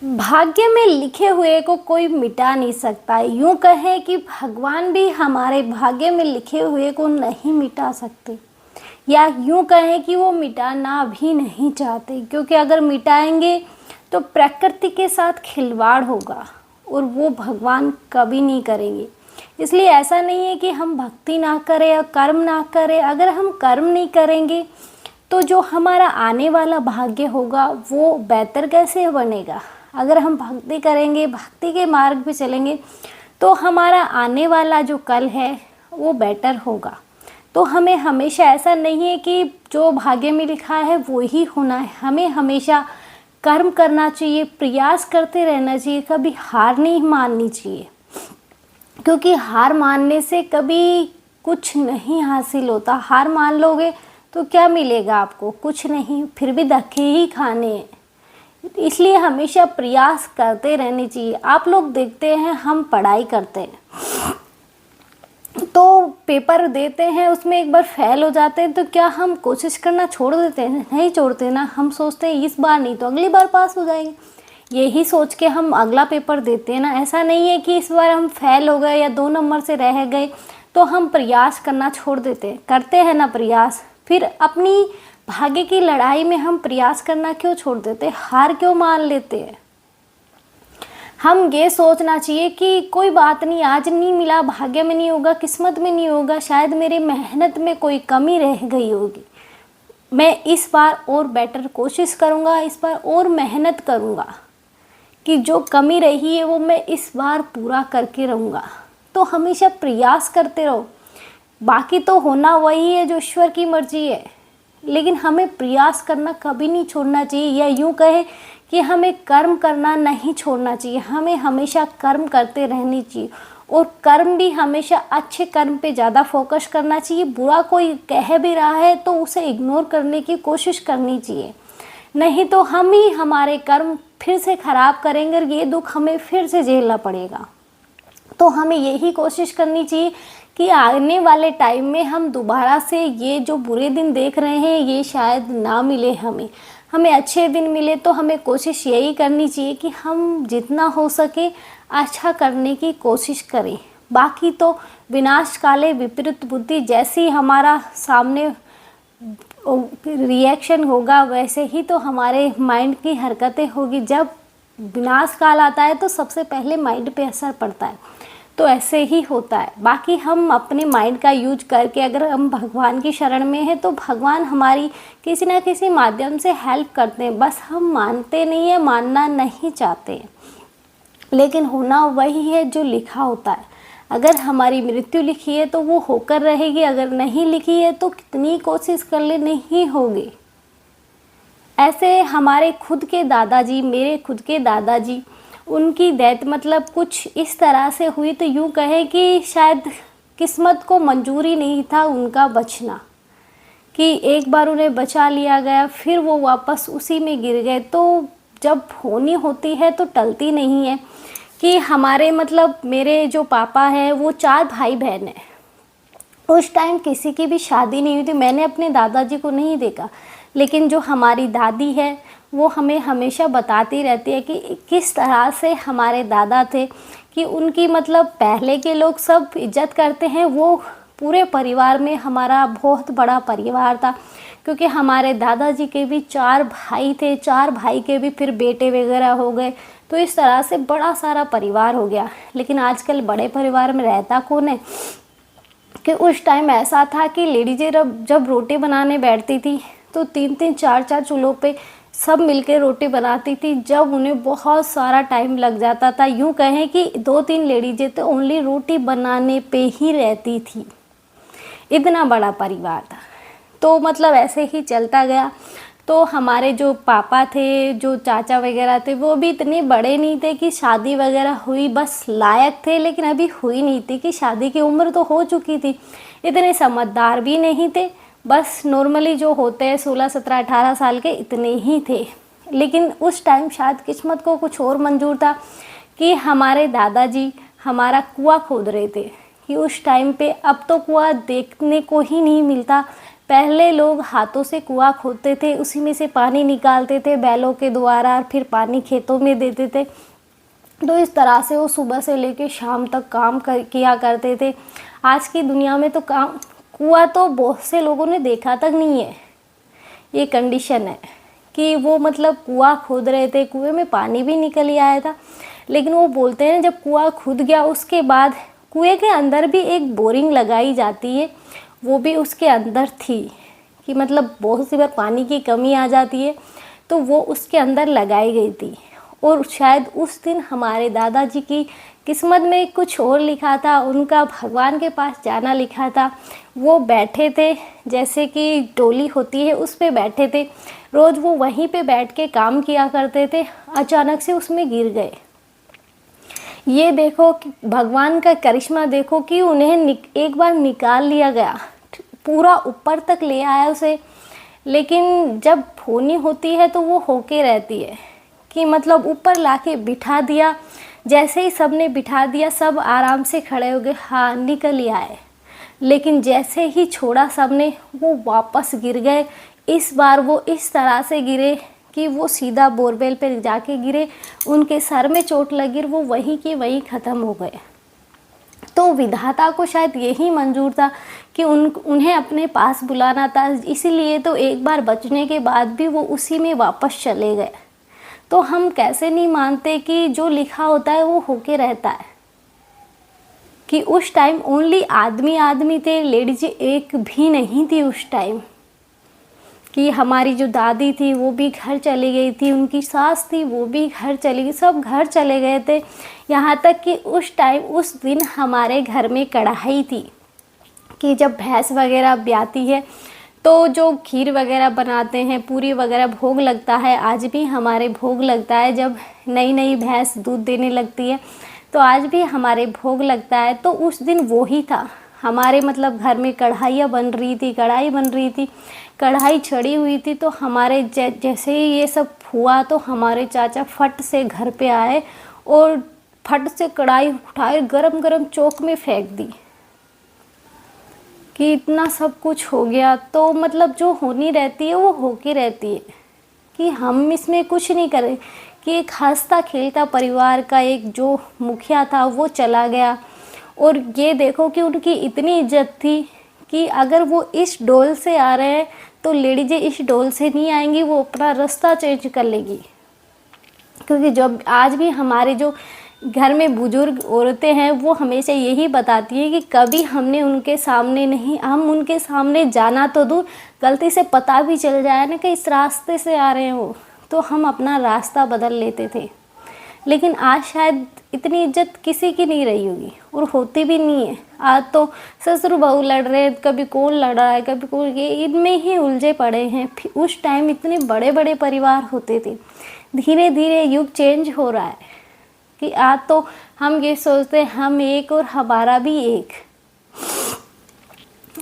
भाग्य में लिखे हुए को कोई मिटा नहीं सकता। यूं कहें कि भगवान भी हमारे भाग्य में लिखे हुए को नहीं मिटा सकते, या यूं कहें कि वो मिटाना भी नहीं चाहते, क्योंकि अगर मिटाएंगे तो प्रकृति के साथ खिलवाड़ होगा और वो भगवान कभी नहीं करेंगे। इसलिए ऐसा नहीं है कि हम भक्ति ना करें या कर्म ना करें। अगर हम कर्म नहीं करेंगे तो जो हमारा आने वाला भाग्य होगा वो बेहतर कैसे बनेगा। अगर हम भक्ति करेंगे, भक्ति के मार्ग पे चलेंगे, तो हमारा आने वाला जो कल है वो बेटर होगा। तो हमें हमेशा ऐसा नहीं है कि जो भाग्य में लिखा है वो ही होना है। हमें हमेशा कर्म करना चाहिए, प्रयास करते रहना चाहिए, कभी हार नहीं माननी चाहिए, क्योंकि हार मानने से कभी कुछ नहीं हासिल होता। हार मान लोगे तो क्या मिलेगा आपको? कुछ नहीं, फिर भी धक्के ही खाने हैं। इसलिए हमेशा प्रयास करते रहने चाहिए। आप लोग देखते हैं, हम पढ़ाई करते हैं तो पेपर देते हैं, उसमें एक बार फेल हो जाते हैं तो क्या हम कोशिश करना छोड़ देते हैं? नहीं छोड़ते ना। हम सोचते हैं इस बार नहीं तो अगली बार पास हो जाएंगे, यही सोच के हम अगला पेपर देते हैं ना। ऐसा नहीं है कि इस बार हम फेल हो गए या 2 नंबर से रह गए तो हम प्रयास करना छोड़ देते हैं। करते हैं ना प्रयास, फिर अपनी भाग्य की लड़ाई में हम प्रयास करना क्यों छोड़ देते, हार क्यों मान लेते हैं? हम ये सोचना चाहिए कि कोई बात नहीं, आज नहीं मिला, भाग्य में नहीं होगा, किस्मत में नहीं होगा, शायद मेरी मेहनत में कोई कमी रह गई होगी, मैं इस बार और बेटर कोशिश करूँगा, इस बार और मेहनत करूँगा कि जो कमी रही है वो मैं इस बार पूरा करके रहूँगा। तो हमेशा प्रयास करते रहो। बाकी तो होना वही है जो ईश्वर की मर्जी है, लेकिन हमें प्रयास करना कभी नहीं छोड़ना चाहिए, या यूं कहे कि हमें कर्म करना नहीं छोड़ना चाहिए। हमें हमेशा कर्म करते रहनी चाहिए, और कर्म भी हमेशा अच्छे कर्म पे ज़्यादा फोकस करना चाहिए। बुरा कोई कह भी रहा है तो उसे इग्नोर करने की कोशिश करनी चाहिए, नहीं तो हम ही हमारे कर्म फिर से ख़राब करेंगे और ये दुख हमें फिर से झेलना पड़ेगा। तो हमें यही कोशिश करनी चाहिए कि आने वाले टाइम में हम दोबारा से ये जो बुरे दिन देख रहे हैं ये शायद ना मिले, हमें अच्छे दिन मिले। तो हमें कोशिश यही करनी चाहिए कि हम जितना हो सके अच्छा करने की कोशिश करें। बाकी तो विनाश काले विपरीत बुद्धि, जैसी हमारा सामने रिएक्शन होगा वैसे ही तो हमारे माइंड की हरकतें होगी। जब विनाश काल आता है तो सबसे पहले माइंड पे असर पड़ता है, तो ऐसे ही होता है। बाकी हम अपने माइंड का यूज करके अगर हम भगवान की शरण में हैं तो भगवान हमारी किसी ना किसी माध्यम से हेल्प करते हैं, बस हम मानते नहीं हैं, मानना नहीं चाहते हैं। लेकिन होना वही है जो लिखा होता है। अगर हमारी मृत्यु लिखी है तो वो होकर रहेगी, अगर नहीं लिखी है तो कितनी कोशिश कर ले नहीं होगी। ऐसे हमारे खुद के दादाजी, मेरे खुद के दादाजी, उनकी डेथ मतलब कुछ इस तरह से हुई तो यूँ कहे कि शायद किस्मत को मंजूर ही नहीं था उनका बचना, कि एक बार उन्हें बचा लिया गया फिर वो वापस उसी में गिर गए। तो जब होनी होती है तो टलती नहीं है। कि हमारे मतलब मेरे जो पापा हैं वो 4 भाई बहन हैं। उस टाइम किसी की भी शादी नहीं हुई थी, मैंने अपने दादाजी को नहीं देखा, लेकिन जो हमारी दादी है वो हमें हमेशा बताती रहती है कि किस तरह से हमारे दादा थे, कि उनकी मतलब पहले के लोग सब इज्जत करते हैं। वो पूरे परिवार में हमारा बहुत बड़ा परिवार था, क्योंकि हमारे दादाजी के भी 4 भाई थे, 4 भाई के भी फिर बेटे वगैरह हो गए, तो इस तरह से बड़ा सारा परिवार हो गया। लेकिन आजकल बड़े परिवार में रहता कौन है, कि उस टाइम ऐसा था कि लेडीज़ें जब रोटी बनाने बैठती थी तो 3-3 4-4 चूल्हों पे सब मिलकर रोटी बनाती थी, जब उन्हें बहुत सारा टाइम लग जाता था। यूँ कहें कि 2-3 लेडीज़ें तो ओनली रोटी बनाने पे ही रहती थी, इतना बड़ा परिवार था। तो मतलब ऐसे ही चलता गया। तो हमारे जो पापा थे, जो चाचा वगैरह थे, वो भी इतने बड़े नहीं थे कि शादी वगैरह हुई, बस लायक थे लेकिन अभी हुई नहीं थी, कि शादी की उम्र तो हो चुकी थी। इतने समझदार भी नहीं थे, बस नॉर्मली जो होते हैं 16, 17, 18 साल के इतने ही थे। लेकिन उस टाइम शायद किस्मत को कुछ और मंजूर था कि हमारे दादाजी हमारा कुआं खोद रहे थे, कि उस टाइम पे अब तो कुआं देखने को ही नहीं मिलता, पहले लोग हाथों से कुआं खोदते थे, उसी में से पानी निकालते थे बैलों के द्वारा, फिर पानी खेतों में देते थे। तो इस तरह से वो सुबह से लेकर शाम तक काम किया करते थे। आज की दुनिया में तो काम कुआं तो बहुत से लोगों ने देखा तक नहीं है। ये कंडीशन है कि वो मतलब कुआं खोद रहे थे, कुएं में पानी भी निकल ही आया था, लेकिन वो बोलते हैं जब कुआं खुद गया उसके बाद कुएं के अंदर भी एक बोरिंग लगाई जाती है, वो भी उसके अंदर थी कि मतलब बहुत सी बार पानी की कमी आ जाती है तो वो उसके अंदर लगाई गई थी। और शायद उस दिन हमारे दादाजी की किस्मत में कुछ और लिखा था, उनका भगवान के पास जाना लिखा था। वो बैठे थे, जैसे कि डोली होती है उस पे बैठे थे, रोज़ वो वहीं पे बैठ के काम किया करते थे, अचानक से उसमें गिर गए। ये देखो कि भगवान का करिश्मा देखो कि उन्हें एक बार निकाल लिया गया, पूरा ऊपर तक ले आया उसे, लेकिन जब होनी होती है तो वो होके रहती है कि मतलब ऊपर लाके बिठा दिया। जैसे ही सब ने बिठा दिया, सब आराम से खड़े हो गए, हाँ निकल ही आए। लेकिन जैसे ही छोड़ा सब ने, वो वापस गिर गए। इस बार वो इस तरह से गिरे कि वो सीधा बोरवेल पे जाके गिरे, उनके सर में चोट लगी, वो वहीं के वहीं ख़त्म हो गए। तो विधाता को शायद यही मंजूर था कि उन्हें अपने पास बुलाना था, इसीलिए तो एक बार बचने के बाद भी वो उसी में वापस चले गए। तो हम कैसे नहीं मानते कि जो लिखा होता है वो होके रहता है। कि उस टाइम ओनली आदमी आदमी थे, लेडीज एक भी नहीं थी उस टाइम। कि हमारी जो दादी थी वो भी घर चली गई थी, उनकी सास थी वो भी घर चली गई, सब घर चले गए थे। यहाँ तक कि उस टाइम उस दिन हमारे घर में कढ़ाई थी कि जब भैंस वगैरह ब्याती है तो जो खीर वगैरह बनाते हैं, पूरी वगैरह भोग लगता है। आज भी हमारे भोग लगता है, जब नई नई भैंस दूध देने लगती है तो आज भी हमारे भोग लगता है। तो उस दिन वो ही था हमारे मतलब घर में कढ़ाइयाँ बन रही थी, कढ़ाई बन रही थी, कढ़ाई चढ़ी हुई थी। तो हमारे जैसे ही ये सब हुआ तो हमारे चाचा फट से घर पे आए और फट से कढ़ाई उठाए, गरम गरम चौक में फेंक दी। कि इतना सब कुछ हो गया। तो मतलब जो होनी रहती है वो होके रहती है, कि हम इसमें कुछ नहीं करें। कि एक हंसता खेलता परिवार का एक जो मुखिया था वो चला गया, और ये देखो कि उनकी इतनी इज्जत थी कि अगर वो इस डोल से आ रहे हैं तो लेडीजें इस डोल से नहीं आएंगी, वो अपना रास्ता चेंज कर लेगी। क्योंकि जब आज भी हमारे जो घर में बुजुर्ग औरतें हैं वो हमेशा यही बताती है कि कभी हमने उनके सामने नहीं, हम उनके सामने जाना तो दूर, गलती से पता भी चल जाए ना कि इस रास्ते से आ रहे हैं वो, तो हम अपना रास्ता बदल लेते थे। लेकिन आज शायद इतनी इज्जत किसी की नहीं रही होगी और होती भी नहीं है। आज तो ससुर बहू लड़ रहे हैं, कभी कौन लड़ रहा है, कभी कौन, ये इनमें ही उलझे पड़े हैं। उस टाइम इतने बड़े बड़े परिवार होते थे। धीरे धीरे युग चेंज हो रहा है कि आज तो हम ये सोचते हैं हम एक और हमारा भी एक,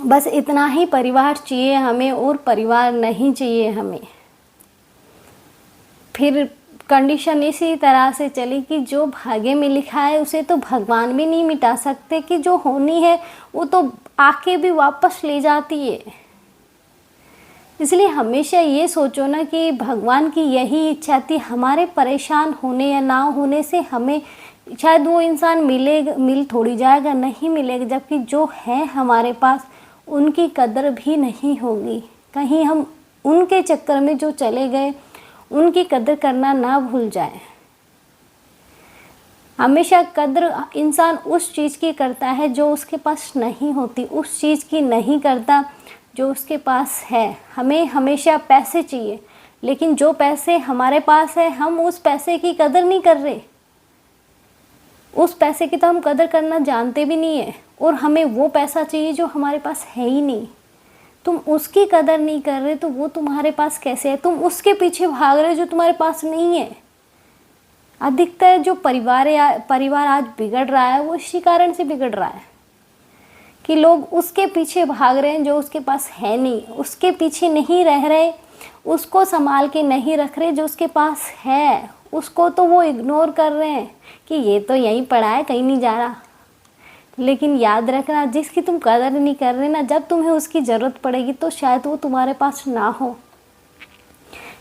बस इतना ही परिवार चाहिए हमें और परिवार नहीं चाहिए हमें। फिर कंडीशन इसी तरह से चली कि जो भाग्य में लिखा है उसे तो भगवान भी नहीं मिटा सकते, कि जो होनी है वो तो आके भी वापस ले जाती है। इसलिए हमेशा ये सोचो ना कि भगवान की यही इच्छा थी, हमारे परेशान होने या ना होने से हमें शायद वो इंसान मिल थोड़ी जाएगा, नहीं मिलेगा, जबकि जो है हमारे पास उनकी कदर भी नहीं होगी। कहीं हम उनके चक्कर में जो चले गए उनकी कदर करना ना भूल जाए। हमेशा कदर इंसान उस चीज़ की करता है जो उसके पास नहीं होती, उस चीज़ की नहीं करता जो उसके पास है। हमें हमेशा पैसे चाहिए, लेकिन जो पैसे हमारे पास है हम उस पैसे की कदर नहीं कर रहे, उस पैसे की तो हम कदर करना जानते भी नहीं है। और हमें वो पैसा चाहिए जो हमारे पास है ही नहीं। तुम उसकी कदर नहीं कर रहे तो वो तुम्हारे पास कैसे है? तुम उसके पीछे भाग रहे जो तुम्हारे पास नहीं है। अधिकतर जो परिवार आज बिगड़ रहा है वो इसी कारण से बिगड़ रहा है कि लोग उसके पीछे भाग रहे हैं जो उसके पास है नहीं, उसके पीछे नहीं रह रहे, उसको संभाल के नहीं रख रहे जो उसके पास है, उसको तो वो इग्नोर कर रहे हैं कि ये तो यहीं पड़ा है, कहीं नहीं जा रहा। लेकिन याद रखना, जिसकी तुम कदर नहीं कर रहे ना, जब तुम्हें उसकी ज़रूरत पड़ेगी तो शायद वो तुम्हारे पास ना हो।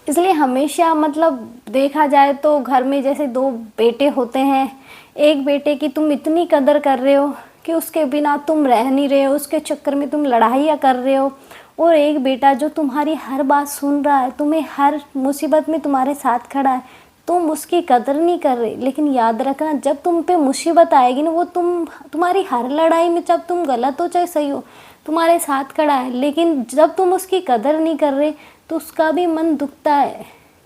इसलिए हमेशा मतलब देखा जाए तो घर में जैसे दो बेटे होते हैं, एक बेटे की तुम इतनी कदर कर रहे हो कि उसके बिना तुम रह नहीं रहे हो, उसके चक्कर में तुम लड़ाइयाँ कर रहे हो, और एक बेटा जो तुम्हारी हर बात सुन रहा है, तुम्हें हर मुसीबत में तुम्हारे साथ खड़ा है, तुम उसकी कदर नहीं कर रहे। लेकिन याद रखना, जब तुम पे मुसीबत आएगी ना, वो तुम्हारी हर लड़ाई में, जब तुम गलत हो चाहे सही हो, तुम्हारे साथ खड़ा है, लेकिन जब तुम उसकी कदर नहीं कर रहे तो उसका भी मन दुखता है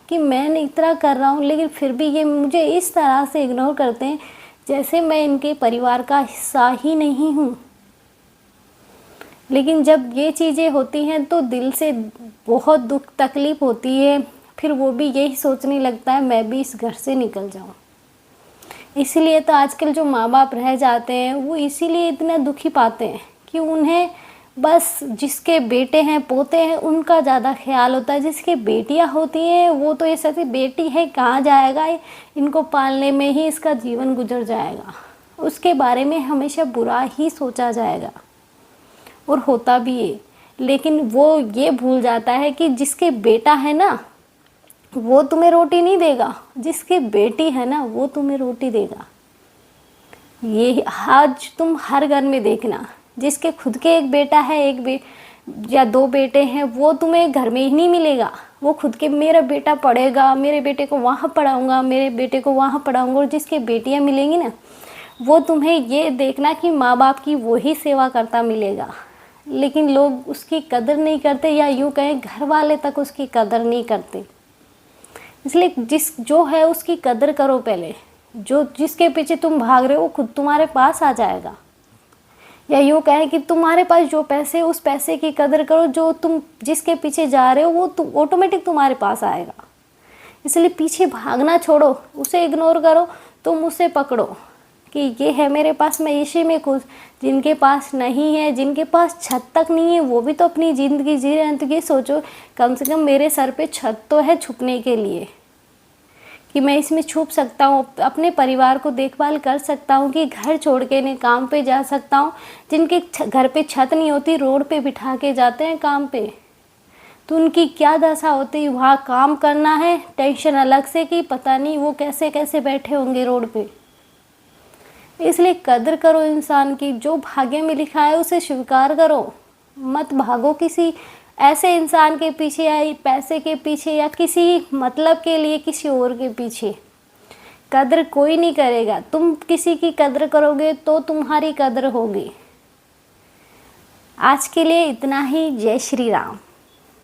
कि मैं इतना कर रहा हूँ लेकिन फिर भी ये मुझे इस तरह से इग्नोर करते हैं जैसे मैं इनके परिवार का हिस्सा ही नहीं हूँ। लेकिन जब ये चीज़ें होती हैं तो दिल से बहुत दुख तकलीफ़ होती है, फिर वो भी यही सोचने लगता है मैं भी इस घर से निकल जाऊँ। इसीलिए तो आजकल जो माँ बाप रह जाते हैं वो इसीलिए इतना दुखी पाते हैं कि उन्हें बस जिसके बेटे हैं पोते हैं उनका ज़्यादा ख्याल होता है। जिसकी बेटियां होती हैं वो तो ये सोचती बेटी है कहाँ जाएगा, इनको पालने में ही इसका जीवन गुजर जाएगा, उसके बारे में हमेशा बुरा ही सोचा जाएगा, और होता भी है। लेकिन वो ये भूल जाता है कि जिसके बेटा है ना वो तुम्हें रोटी नहीं देगा, जिसकी बेटी है ना वो तुम्हें रोटी देगा। ये आज तुम हर घर में देखना, जिसके खुद के एक बेटा है, या दो बेटे हैं, वो तुम्हें घर में ही नहीं मिलेगा। वो खुद के मेरा बेटा पढ़ेगा, मेरे बेटे को वहाँ पढ़ाऊँगा, मेरे बेटे को वहाँ पढ़ाऊँगा, और जिसके बेटियाँ मिलेंगी ना वो तुम्हें ये देखना कि माँ बाप की वही सेवा करता मिलेगा। लेकिन लोग उसकी कदर नहीं करते, या यूँ कहें घर वाले तक उसकी कदर नहीं करते। इसलिए जो है उसकी कदर करो पहले। जो जिसके पीछे तुम भाग रहे हो वो खुद तुम्हारे पास आ जाएगा, या यूँ कहें कि तुम्हारे पास जो पैसे, उस पैसे की कदर करो। जो तुम जिसके पीछे जा रहे हो वो ऑटोमेटिक तुम्हारे पास आएगा। इसलिए पीछे भागना छोड़ो, उसे इग्नोर करो, तुम उसे पकड़ो कि ये है मेरे पास, मैं इसी में खुश। जिनके पास नहीं है, जिनके पास छत तक नहीं है, वो भी तो अपनी ज़िंदगी जी रहे हैं। तो ये सोचो कम से कम मेरे सर पे छत तो है छुपने के लिए, कि मैं इसमें छुप सकता हूँ, अपने परिवार को देखभाल कर सकता हूँ, कि घर छोड़ के नहीं काम पे जा सकता हूँ। जिनके घर पे छत नहीं होती, रोड पे बिठा के जाते हैं काम पे, तो उनकी क्या दशा होती है। वहाँ काम करना है, टेंशन अलग से कि पता नहीं वो कैसे कैसे बैठे होंगे रोड पे। इसलिए कदर करो इंसान की, जो भाग्य में लिखा है उसे स्वीकार करो। मत भागो किसी ऐसे इंसान के पीछे, या पैसे के पीछे, या किसी मतलब के लिए किसी और के पीछे। कदर कोई नहीं करेगा, तुम किसी की कदर करोगे तो तुम्हारी कदर होगी। आज के लिए इतना ही। जय श्री राम।